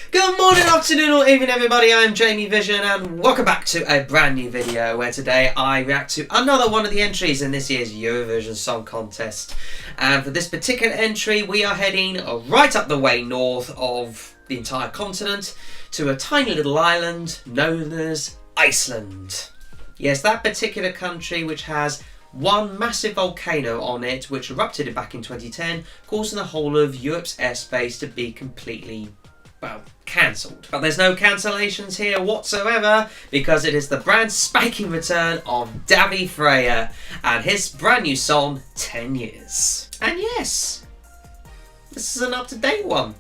Good morning, afternoon or evening everybody, I'm Jamie Vision and welcome back to a brand new video where today I react to another one of the entries in this year's Eurovision Song Contest. And for this particular entry we are heading right up the way north of the entire continent to a tiny little island known as Iceland. Yes, that particular country which has one massive volcano on it which erupted back in 2010, causing the whole of Europe's airspace to be completely, well, cancelled. But there's no cancellations here whatsoever because it is the brand spanking return of Davi Freyr and his brand new song 10 Years. And yes, this is an up-to-date one,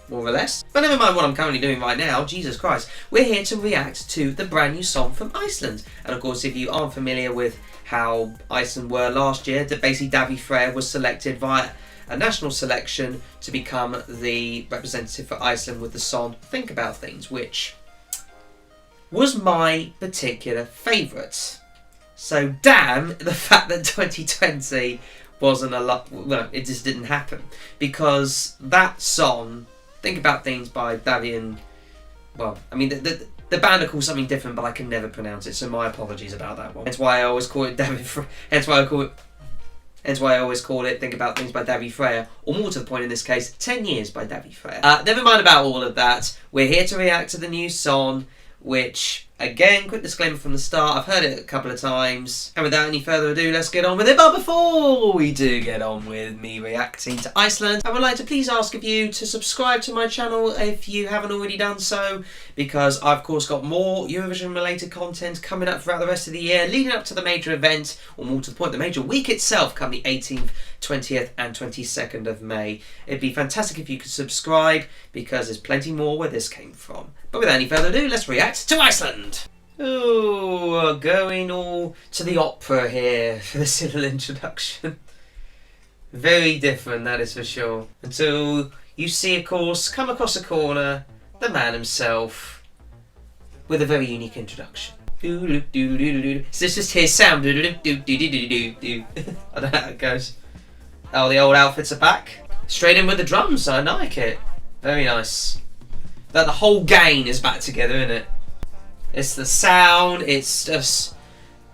more or less. But never mind what I'm currently doing right now, Jesus Christ. We're here to react to the brand new song from Iceland. And of course, if you aren't familiar with how Iceland were last year, that basically Davi Freyr was selected via a national selection to become the representative for Iceland with the song Think About Things, which was my particular favourite. So damn the fact that 2020 wasn't a lot, well, it just didn't happen. Because that song, Think About Things by Davi and, well, I mean, the band are called something different, but I can never pronounce it, so my apologies about that one. Hence why I always call it Hence why I always call it Think About Things by Davi Freyr, or more to the point in this case, 10 Years by Davi Freyr. Never mind about all of that. We're here to react to the new song, which, again, quick disclaimer from the start, I've heard it a couple of times. And without any further ado, let's get on with it. But before we do get on with me reacting to Iceland, I would like to please ask of you to subscribe to my channel if you haven't already done so, because I've of course got more Eurovision related content coming up throughout the rest of the year, leading up to the major event, or more to the point, the major week itself, come the 18th, 20th and 22nd of May. It'd be fantastic if you could subscribe, because there's plenty more where this came from. But without any further ado, let's react to Iceland! Ooh, we're going all to the opera here for this little introduction. Very different, that is for sure. Until you see, of course, come across the corner, the man himself, with a very unique introduction. So this is his sound. I don't know how it goes. Oh, the old outfits are back. Straight in with the drums, I like it. Very nice. That the whole gang is back together, isn't it? It's the sound, it's just,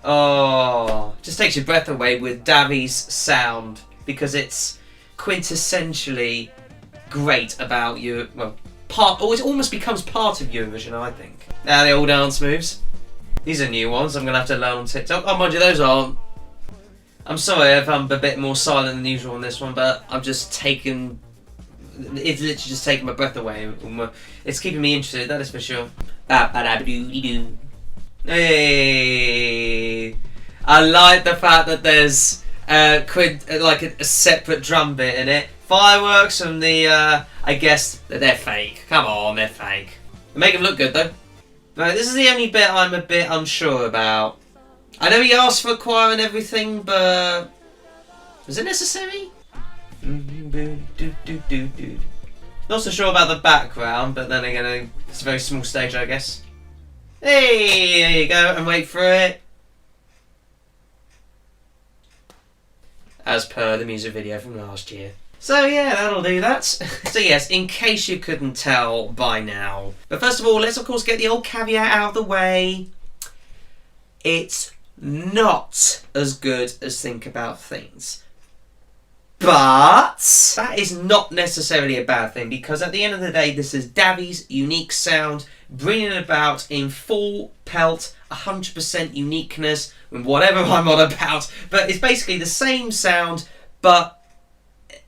oh, just takes your breath away with Davi's sound, because it's quintessentially great about you. Well, it almost becomes part of Eurovision, I think. Now the old dance moves. These are new ones. I'm gonna have to learn on TikTok. Oh, mind you, those aren't. I'm sorry if I'm a bit more silent than usual on this one, but I'm just taking. It's literally just taking my breath away. It's keeping me interested, that is for sure. Hey, I like the fact that there's like a separate drum bit in it. Fireworks from the, I guess they're fake. Come on, they're fake. They make them look good though. Right, this is the only bit I'm a bit unsure about. I know he asked for a choir and everything, but was it necessary? Not so sure about the background, but then again, it's a very small stage, I guess. Hey, there you go, and wait for it. As per the music video from last year. So yeah, that'll do that. So yes, in case you couldn't tell by now. But first of all, let's of course get the old caveat out of the way. It's not as good as Think About Things. But that is not necessarily a bad thing, because at the end of the day, this is Davi's unique sound, bringing it about in full pelt, 100% uniqueness, with whatever I'm on about. But it's basically the same sound, but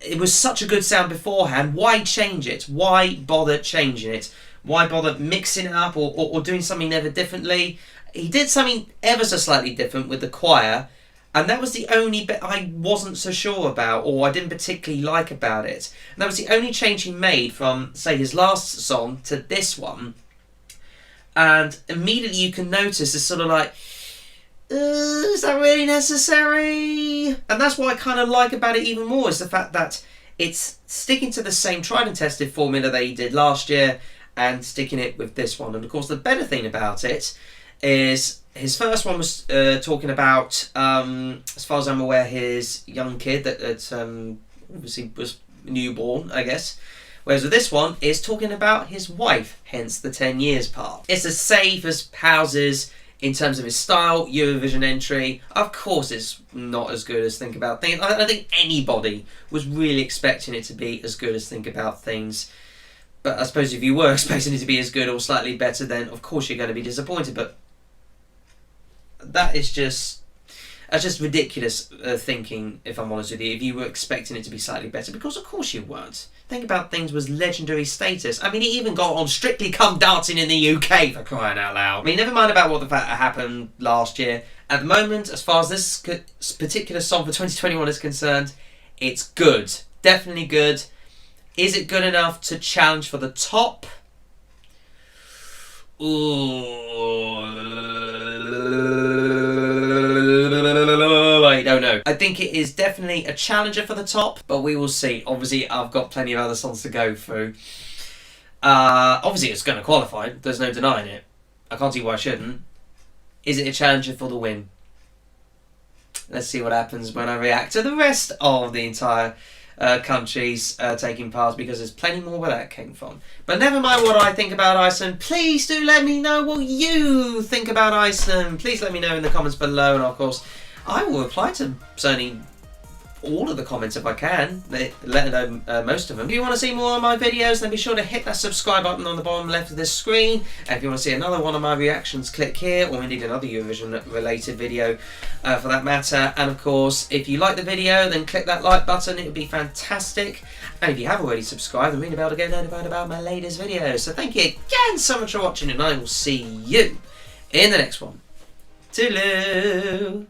it was such a good sound beforehand. Why change it? Why bother changing it? Why bother mixing it up or doing something ever differently? He did something ever so slightly different with the choir, and that was the only bit I wasn't so sure about, or I didn't particularly like about it. And that was the only change he made from, say, his last song to this one. And immediately you can notice it's sort of like, is that really necessary? And that's what I kind of like about it even more, is the fact that it's sticking to the same tried and tested formula that he did last year and sticking it with this one. And of course the better thing about it is his first one was talking about, as far as I'm aware, his young kid that obviously was newborn, I guess, Whereas with this one, it's talking about his wife, hence the 10 years part. It's as safe as houses in terms of his style, Eurovision entry. Of course it's not as good as Think About Things. I don't think anybody was really expecting it to be as good as Think About Things. But I suppose if you were expecting it to be as good or slightly better, then of course you're going to be disappointed. But that's just ridiculous thinking, if I'm honest with you, if you were expecting it to be slightly better, because of course you weren't. Think About Things was legendary status. I mean, it even got on Strictly Come Dancing in the UK, for crying out loud. I mean, never mind about what the fact that happened last year. At the moment, as far as this particular song for 2021 is concerned, it's good. Definitely good. Is it good enough to challenge for the top? I don't know. I think it is definitely a challenger for the top, but we will see. Obviously, I've got plenty of other songs to go through. Obviously, it's going to qualify. There's no denying it. I can't see why I shouldn't. Is it a challenger for the win? Let's see what happens when I react to the rest of the entire countries taking part, because there's plenty more where that came from. But never mind what I think about Iceland. Please do let me know what you think about Iceland. Please let me know in the comments below, and of course I will reply to certainly all of the comments if I can, let know most of them. If you want to see more of my videos, then be sure to hit that subscribe button on the bottom left of this screen. And if you want to see another one of my reactions, click here, or indeed another Eurovision related video for that matter. And of course, if you like the video, then click that like button, it would be fantastic. And if you have already subscribed, then ring the bell to get notified about my latest videos. So thank you again so much for watching, and I will see you in the next one. Toodaloo!